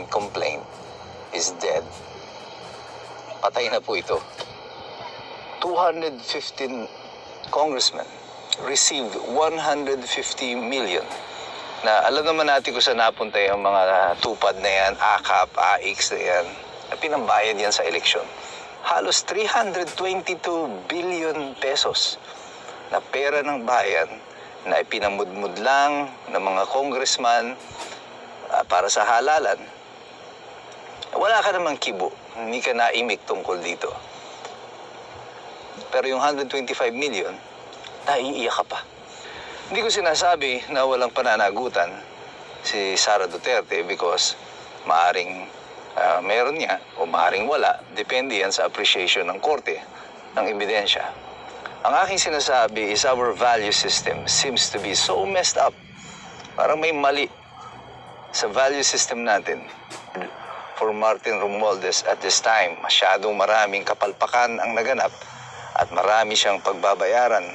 complaint is dead. Patay na po ito. 215 congressmen received 150 million. Na alam naman natin kung saan napunta yung mga tupad na yan, AKAP, AIX na yan, na pinambayad yan sa eleksyon. Halos 322 billion pesos na pera ng bayan na ipinamudmud lang ng mga congressman para sa halalan. Wala ka namang kibo, hindi ka naimik tungkol dito. Pero yung 125 million, naiiyak ka pa. Hindi ko sinasabi na walang pananagutan si Sara Duterte because maaring meron niya o maaring wala. Depende yan sa appreciation ng korte, ng ebidensya. Ang aking sinasabi is our value system seems to be so messed up. Parang may mali sa value system natin. For Martin Romualdez at this time, masyadong maraming kapalpakan ang naganap at marami siyang pagbabayaran.